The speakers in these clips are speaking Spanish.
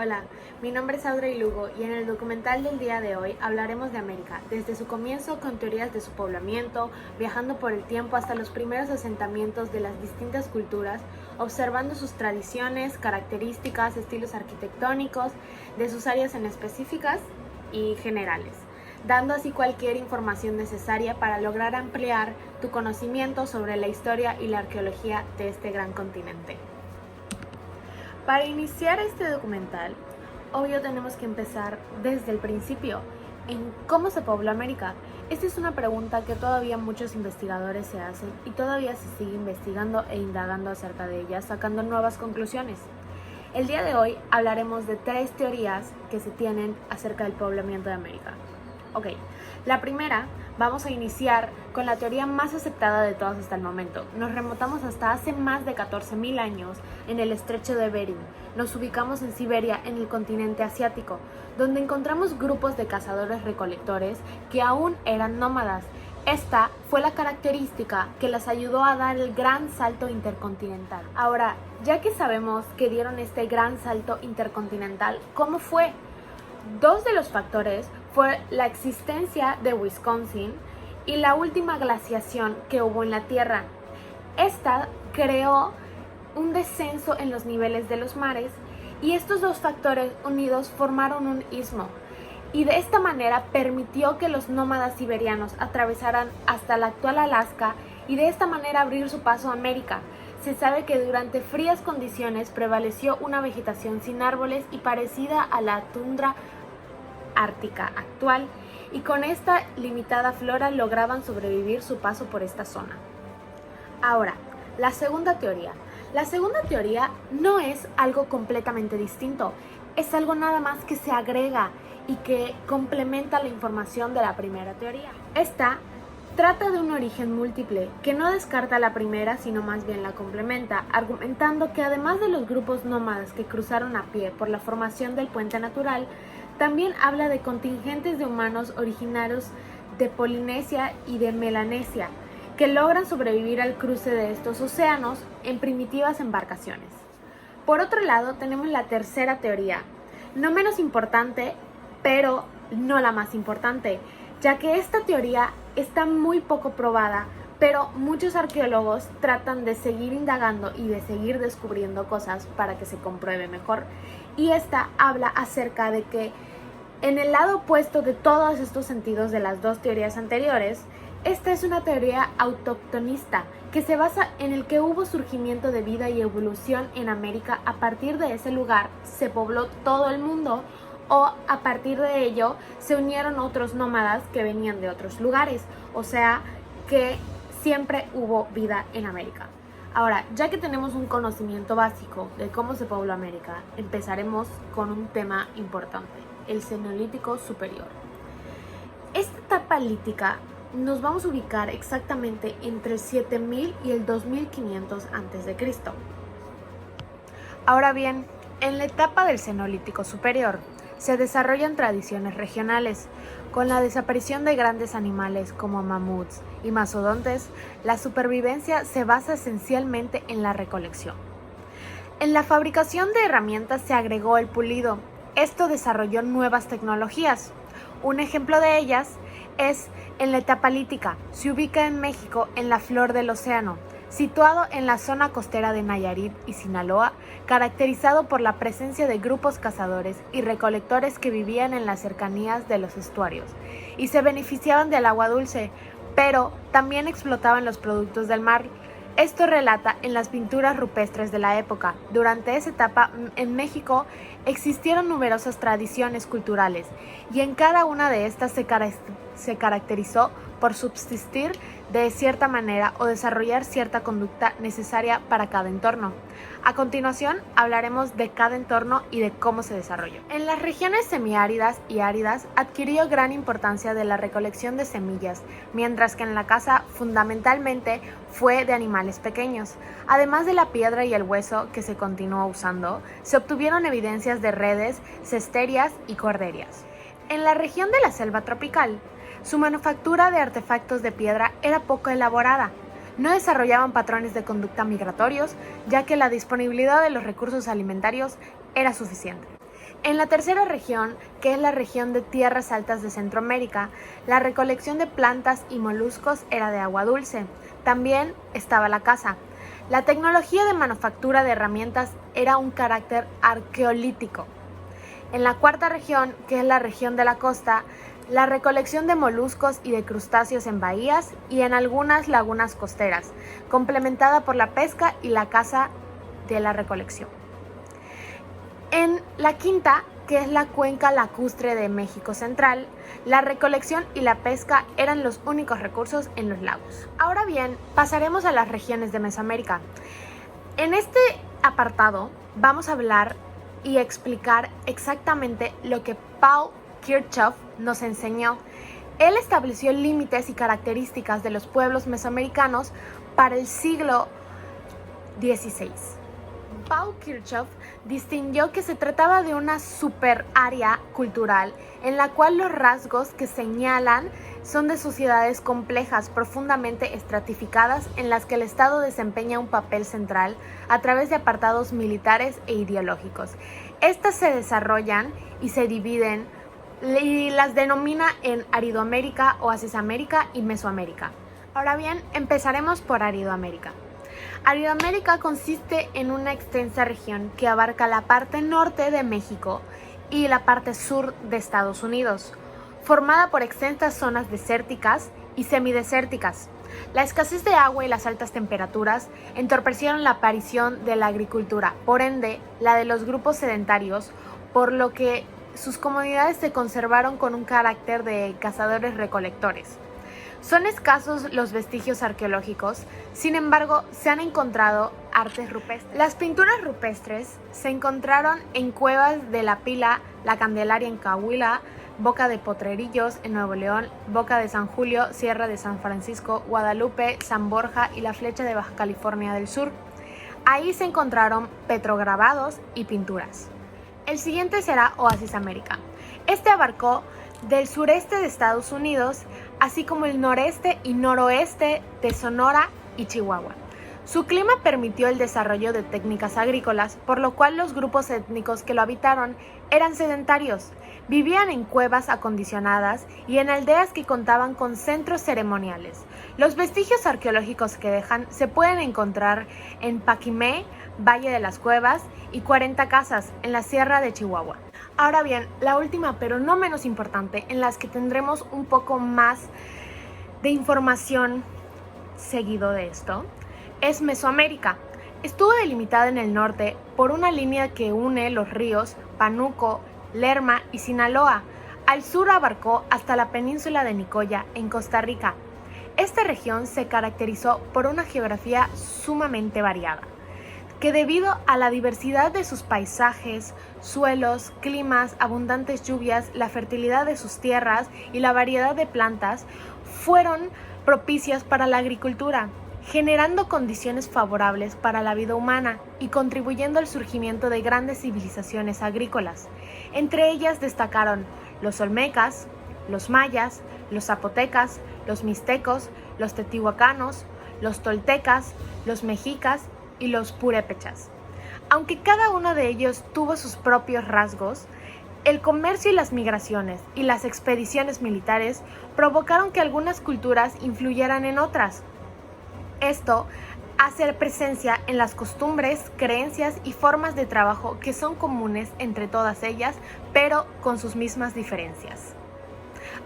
Hola, mi nombre es Audrey Lugo y en el documental del día de hoy hablaremos de América, desde su comienzo con teorías de su poblamiento, viajando por el tiempo hasta los primeros asentamientos de las distintas culturas, observando sus tradiciones, características, estilos arquitectónicos, de sus áreas en específicas y generales, dando así cualquier información necesaria para lograr ampliar tu conocimiento sobre la historia y la arqueología de este gran continente. Para iniciar este documental, obvio tenemos que empezar desde el principio, en cómo se pobló América. Esta es una pregunta que todavía muchos investigadores se hacen y todavía se sigue investigando e indagando acerca de ella, sacando nuevas conclusiones. El día de hoy hablaremos de 3 teorías que se tienen acerca del poblamiento de América. Ok, la primera, vamos a iniciar con la teoría más aceptada de todas hasta el momento. Nos remontamos hasta hace más de 14.000 años en el estrecho de Bering. Nos ubicamos en Siberia, en el continente asiático, donde encontramos grupos de cazadores-recolectores que aún eran nómadas. Esta fue la característica que les ayudó a dar el gran salto intercontinental. Ahora, ya que sabemos que dieron este gran salto intercontinental, ¿cómo fue? 2 de los factores fue la existencia de Wisconsin y la última glaciación que hubo en la Tierra. Esta creó un descenso en los niveles de los mares y estos 2 factores unidos formaron un istmo y de esta manera permitió que los nómadas siberianos atravesaran hasta la actual Alaska y de esta manera abrir su paso a América. Se sabe que durante frías condiciones prevaleció una vegetación sin árboles y parecida a la tundra ártica actual, y con esta limitada flora lograban sobrevivir su paso por esta zona. Ahora, la segunda teoría. La segunda teoría no es algo completamente distinto, es algo nada más que se agrega y que complementa la información de la primera teoría. Esta trata de un origen múltiple, que no descarta la primera, sino más bien la complementa, argumentando que además de los grupos nómadas que cruzaron a pie por la formación del puente natural, también habla de contingentes de humanos originarios de Polinesia y de Melanesia, que logran sobrevivir al cruce de estos océanos en primitivas embarcaciones. Por otro lado, tenemos la tercera teoría, no menos importante, pero no la más importante, ya que esta teoría está muy poco probada, pero muchos arqueólogos tratan de seguir indagando y de seguir descubriendo cosas para que se compruebe mejor. Y esta habla acerca de que en el lado opuesto de todos estos sentidos de las 2 teorías anteriores, esta es una teoría autóctonista que se basa en el que hubo surgimiento de vida y evolución en América. A partir de ese lugar se pobló todo el mundo, o a partir de ello se unieron otros nómadas que venían de otros lugares, o sea que siempre hubo vida en América. Ahora, ya que tenemos un conocimiento básico de cómo se pobló América, empezaremos con un tema importante, el Cenolítico Superior. Esta etapa lítica nos vamos a ubicar exactamente entre el 7000 y el 2500 a.C. Ahora bien, en la etapa del Cenolítico Superior se desarrollan tradiciones regionales. Con la desaparición de grandes animales como mamuts y mastodontes, la supervivencia se basa esencialmente en la recolección. En la fabricación de herramientas se agregó el pulido. Esto desarrolló nuevas tecnologías. Un ejemplo de ellas es en la etapa lítica. Se ubica en México, en la flor del océano, situado en la zona costera de Nayarit y Sinaloa, caracterizado por la presencia de grupos cazadores y recolectores que vivían en las cercanías de los estuarios y se beneficiaban del agua dulce, pero también explotaban los productos del mar. Esto relata en las pinturas rupestres de la época. Durante esa etapa en México existieron numerosas tradiciones culturales y en cada una de estas se caracterizó por subsistir de cierta manera o desarrollar cierta conducta necesaria para cada entorno. A continuación hablaremos de cada entorno y de cómo se desarrolló. En las regiones semiáridas y áridas adquirió gran importancia de la recolección de semillas, mientras que en la caza fundamentalmente fue de animales pequeños. Además de la piedra y el hueso que se continuó usando, se obtuvieron evidencias de redes, cesterias y corderias. En la región de la selva tropical, su manufactura de artefactos de piedra era poco elaborada. No desarrollaban patrones de conducta migratorios, ya que la disponibilidad de los recursos alimentarios era suficiente. En la tercera región, que es la región de tierras altas de Centroamérica, la recolección de plantas y moluscos era de agua dulce. También estaba la caza. La tecnología de manufactura de herramientas era un carácter arqueolítico. En la cuarta región, que es la región de la costa, la recolección de moluscos y de crustáceos en bahías y en algunas lagunas costeras, complementada por la pesca y la caza de la recolección. En la quinta, que es la cuenca lacustre de México Central, la recolección y la pesca eran los únicos recursos en los lagos. Ahora bien, pasaremos a las regiones de Mesoamérica. En este apartado vamos a hablar y explicar exactamente lo que Paul Kirchhoff nos enseñó. Él estableció límites y características de los pueblos mesoamericanos para el siglo XVI. Paul Kirchhoff distinguió que se trataba de una superárea cultural en la cual los rasgos que señalan son de sociedades complejas, profundamente estratificadas, en las que el Estado desempeña un papel central a través de apartados militares e ideológicos. Estas se desarrollan y se dividen y las denomina en Aridoamérica, Oasisamérica y Mesoamérica. Ahora bien, empezaremos por Aridoamérica. Aridoamérica consiste en una extensa región que abarca la parte norte de México y la parte sur de Estados Unidos, formada por extensas zonas desérticas y semidesérticas. La escasez de agua y las altas temperaturas entorpecieron la aparición de la agricultura, por ende, la de los grupos sedentarios, por lo que sus comunidades se conservaron con un carácter de cazadores-recolectores. Son escasos los vestigios arqueológicos, sin embargo, se han encontrado artes rupestres. Las pinturas rupestres se encontraron en cuevas de La Pila, La Candelaria en Coahuila, Boca de Potrerillos en Nuevo León, Boca de San Julio, Sierra de San Francisco, Guadalupe, San Borja y la Flecha de Baja California del Sur. Ahí se encontraron petrograbados y pinturas. El siguiente será Oasisamérica. Este abarcó del sureste de Estados Unidos, así como el noreste y noroeste de Sonora y Chihuahua. Su clima permitió el desarrollo de técnicas agrícolas, por lo cual los grupos étnicos que lo habitaron eran sedentarios. Vivían en cuevas acondicionadas y en aldeas que contaban con centros ceremoniales. Los vestigios arqueológicos que dejan se pueden encontrar en Paquimé, Valle de las Cuevas y 40 Casas, en la Sierra de Chihuahua. Ahora bien, la última, pero no menos importante, en las que tendremos un poco más de información seguido de esto, es Mesoamérica. Estuvo delimitada en el norte por una línea que une los ríos Pánuco, Lerma y Sinaloa. Al sur abarcó hasta la península de Nicoya, en Costa Rica. Esta región se caracterizó por una geografía sumamente variada, que debido a la diversidad de sus paisajes, suelos, climas, abundantes lluvias, la fertilidad de sus tierras y la variedad de plantas, fueron propicias para la agricultura, generando condiciones favorables para la vida humana y contribuyendo al surgimiento de grandes civilizaciones agrícolas. Entre ellas destacaron los olmecas, los mayas, los zapotecas, los mixtecos, los teotihuacanos, los toltecas, los mexicas y los purépechas. Aunque cada uno de ellos tuvo sus propios rasgos, el comercio y las migraciones y las expediciones militares provocaron que algunas culturas influyeran en otras. Esto hace presencia en las costumbres, creencias y formas de trabajo que son comunes entre todas ellas, pero con sus mismas diferencias.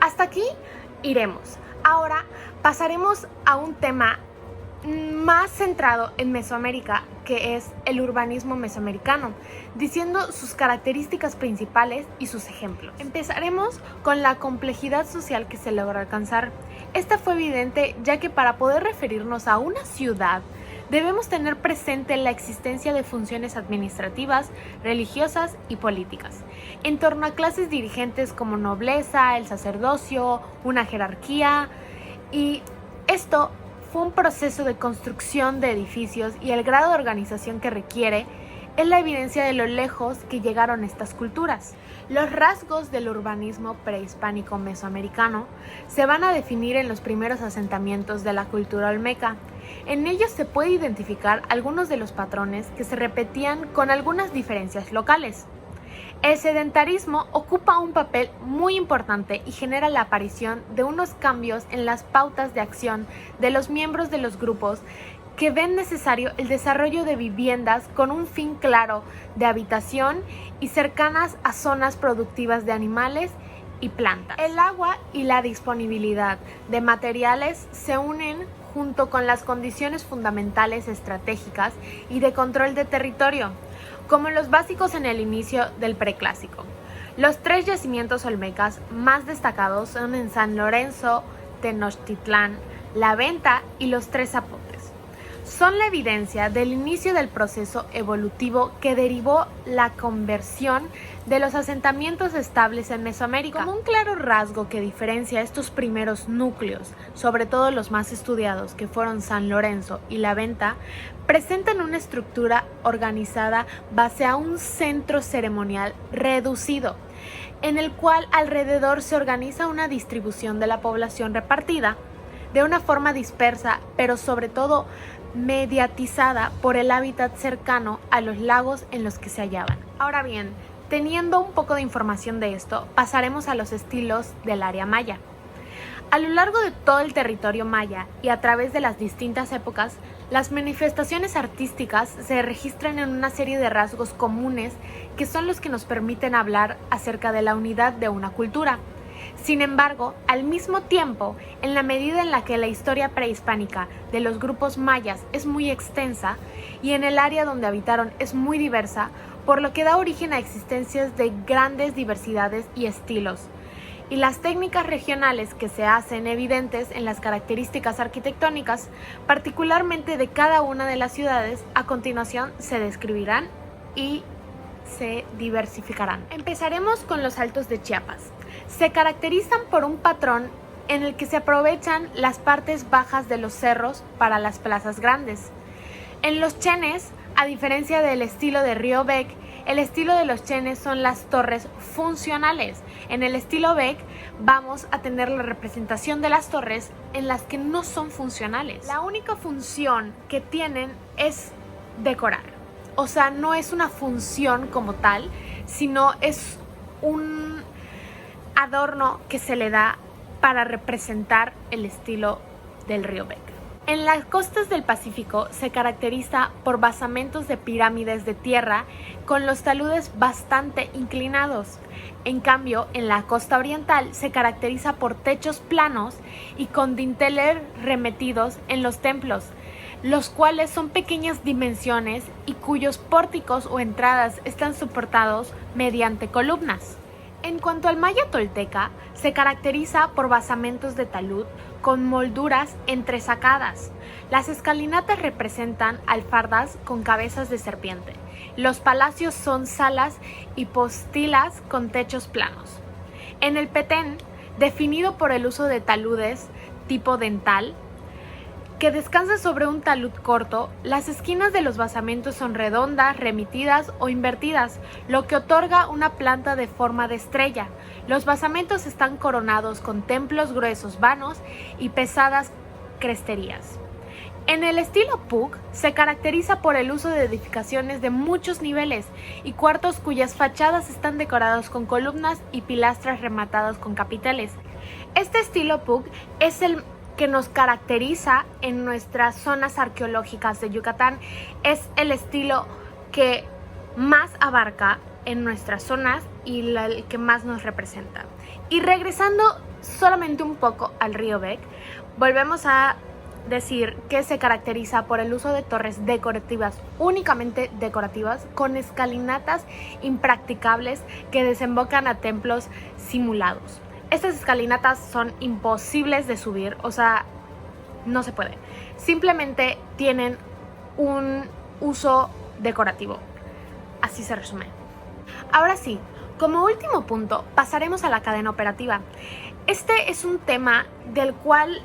Hasta aquí iremos. Ahora pasaremos a un tema más centrado en Mesoamérica, que es el urbanismo mesoamericano, diciendo sus características principales y sus ejemplos. Empezaremos con la complejidad social que se logra alcanzar. Esta fue evidente ya que para poder referirnos a una ciudad debemos tener presente la existencia de funciones administrativas, religiosas y políticas, en torno a clases dirigentes como nobleza, el sacerdocio, una jerarquía, y esto fue un proceso de construcción de edificios y el grado de organización que requiere es la evidencia de lo lejos que llegaron estas culturas. Los rasgos del urbanismo prehispánico mesoamericano se van a definir en los primeros asentamientos de la cultura olmeca. En ellos se puede identificar algunos de los patrones que se repetían con algunas diferencias locales. El sedentarismo ocupa un papel muy importante y genera la aparición de unos cambios en las pautas de acción de los miembros de los grupos que ven necesario el desarrollo de viviendas con un fin claro de habitación y cercanas a zonas productivas de animales y plantas. El agua y la disponibilidad de materiales se unen junto con las condiciones fundamentales estratégicas y de control de territorio, como los básicos en el inicio del preclásico. Los 3 yacimientos olmecas más destacados son en San Lorenzo, Tenochtitlán, La Venta y los 3 Zapotes. Son la evidencia del inicio del proceso evolutivo que derivó la conversión de los asentamientos estables en Mesoamérica. Como un claro rasgo que diferencia estos primeros núcleos, sobre todo los más estudiados, que fueron San Lorenzo y La Venta, presentan una estructura organizada base a un centro ceremonial reducido, en el cual alrededor se organiza una distribución de la población repartida de una forma dispersa, pero sobre todo mediatizada por el hábitat cercano a los lagos en los que se hallaban. Ahora bien, teniendo un poco de información de esto, pasaremos a los estilos del área maya. A lo largo de todo el territorio maya y a través de las distintas épocas, las manifestaciones artísticas se registran en una serie de rasgos comunes que son los que nos permiten hablar acerca de la unidad de una cultura. Sin embargo, al mismo tiempo, en la medida en la que la historia prehispánica de los grupos mayas es muy extensa y en el área donde habitaron es muy diversa, por lo que da origen a existencias de grandes diversidades y estilos, y las técnicas regionales que se hacen evidentes en las características arquitectónicas, particularmente de cada una de las ciudades, a continuación se describirán y se diversificarán. Empezaremos con los Altos de Chiapas. Se caracterizan por un patrón en el que se aprovechan las partes bajas de los cerros para las plazas grandes. En los chenes, a diferencia del estilo de Río Bec, el estilo de los chenes son las torres funcionales. En el estilo Bec vamos a tener la representación de las torres en las que no son funcionales. La única función que tienen es decorar. O sea, no es una función como tal, sino es un adorno que se le da para representar el estilo del Río Bec. En las costas del Pacífico se caracteriza por basamentos de pirámides de tierra con los taludes bastante inclinados. En cambio, en la costa oriental se caracteriza por techos planos y con dinteles remetidos en los templos, los cuales son pequeñas dimensiones y cuyos pórticos o entradas están soportados mediante columnas. En cuanto al maya tolteca, se caracteriza por basamentos de talud con molduras entresacadas. Las escalinatas representan alfardas con cabezas de serpiente. Los palacios son salas y postilas con techos planos. En el Petén, definido por el uso de taludes tipo dental, que descansa sobre un talud corto, las esquinas de los basamentos son redondas, remitidas o invertidas, lo que otorga una planta de forma de estrella. Los basamentos están coronados con templos gruesos vanos y pesadas cresterías. En el estilo Puuc se caracteriza por el uso de edificaciones de muchos niveles y cuartos cuyas fachadas están decorados con columnas y pilastras rematadas con capiteles. Este estilo Puuc es el que nos caracteriza en nuestras zonas arqueológicas de Yucatán. Es el estilo que más abarca en nuestras zonas y el que más nos representa. Y regresando solamente un poco al Río Bec, volvemos a decir que se caracteriza por el uso de torres decorativas, únicamente decorativas, con escalinatas impracticables que desembocan a templos simulados. Estas escalinatas son imposibles de subir, o sea, no se puede. Simplemente tienen un uso decorativo. Así se resume. Ahora sí, como último punto, pasaremos a la cadena operativa. Este es un tema del cual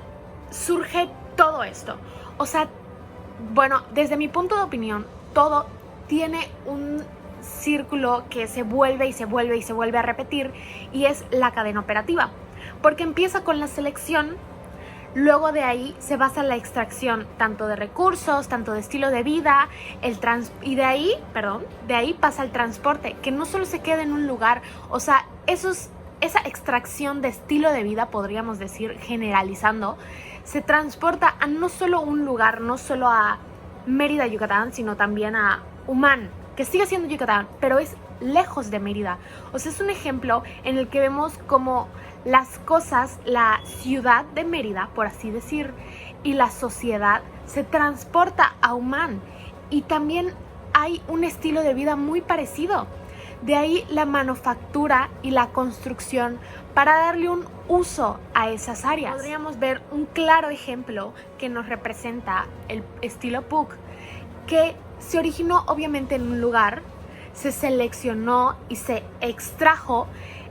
surge todo esto. O sea, bueno, desde mi punto de opinión, todo tiene un círculo que se vuelve y se vuelve y se vuelve a repetir, y es la cadena operativa, porque empieza con la selección, Luego de ahí se basa la extracción tanto de recursos, tanto de estilo de vida, y de ahí pasa el transporte, que no solo se queda en un lugar, o sea, esa extracción de estilo de vida, podríamos decir, generalizando, se transporta a no solo un lugar, no solo a Mérida, Yucatán, sino también a Humán, que sigue siendo Yucatán, pero es lejos de Mérida. O sea, es un ejemplo en el que vemos como las cosas, la ciudad de Mérida, por así decir, y la sociedad se transporta a Humán. Y también hay un estilo de vida muy parecido. De ahí la manufactura y la construcción para darle un uso a esas áreas. Podríamos ver un claro ejemplo que nos representa el estilo Puuc, que se originó obviamente en un lugar, se seleccionó y se extrajo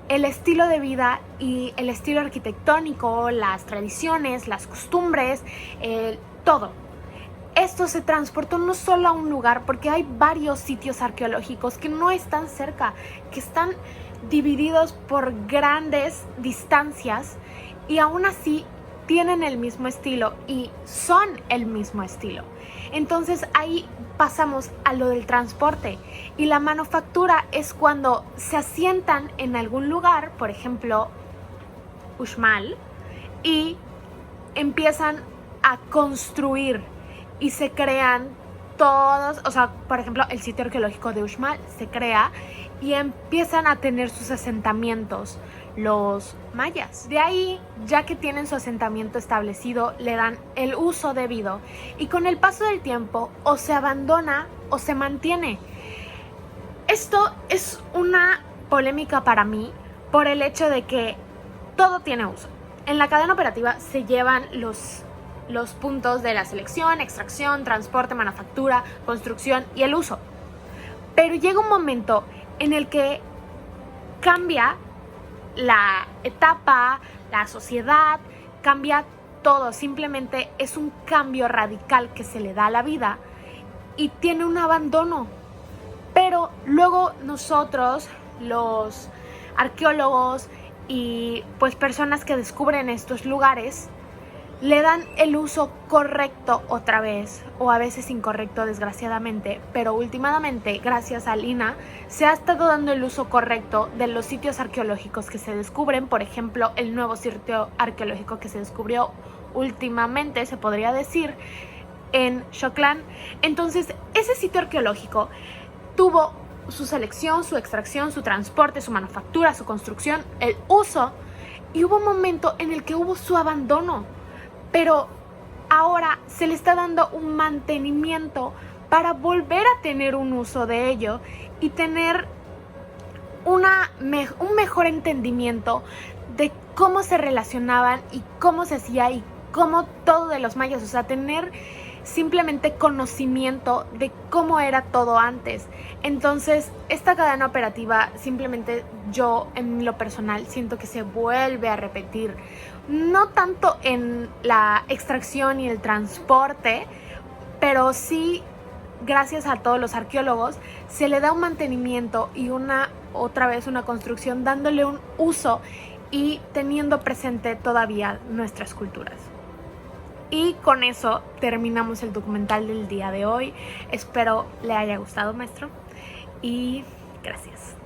el estilo de vida y el estilo arquitectónico, las tradiciones, las costumbres, todo. Esto se transportó no solo a un lugar, porque hay varios sitios arqueológicos que no están cerca, que están divididos por grandes distancias y aún así tienen el mismo estilo y son el mismo estilo. Entonces ahí pasamos a lo del transporte, y la manufactura es cuando se asientan en algún lugar, por ejemplo Uxmal, y empiezan a construir y se crean todos, o sea, por ejemplo, el sitio arqueológico de Uxmal se crea y empiezan a tener sus asentamientos los mayas. De ahí, ya que tienen su asentamiento establecido, le dan el uso debido, y con el paso del tiempo o se abandona o se mantiene. Esto es una polémica para mí por el hecho de que todo tiene uso. En la cadena operativa se llevan los puntos de la selección, extracción, transporte, manufactura, construcción y el uso. Pero llega un momento en el que cambia la etapa, la sociedad, cambia todo. Simplemente es un cambio radical que se le da a la vida y tiene un abandono. Pero luego nosotros, los arqueólogos y pues personas que descubren estos lugares, le dan el uso correcto otra vez, o a veces incorrecto desgraciadamente, pero últimamente, gracias al INAH, se ha estado dando el uso correcto de los sitios arqueológicos que se descubren. Por ejemplo, el nuevo sitio arqueológico que se descubrió últimamente, se podría decir, en Xoclán. Entonces, ese sitio arqueológico tuvo su selección, su extracción, su transporte, su manufactura, su construcción, el uso, y hubo un momento en el que hubo su abandono. Pero ahora se le está dando un mantenimiento para volver a tener un uso de ello y tener un mejor entendimiento de cómo se relacionaban y cómo se hacía y cómo todo de los mayas, o sea, tener simplemente conocimiento de cómo era todo antes. Entonces, esta cadena operativa, simplemente yo en lo personal siento que se vuelve a repetir, no tanto en la extracción y el transporte, pero sí, gracias a todos los arqueólogos, se le da un mantenimiento y otra vez una construcción, dándole un uso y teniendo presente todavía nuestras culturas. Y con eso terminamos el documental del día de hoy. Espero le haya gustado, maestro, y gracias.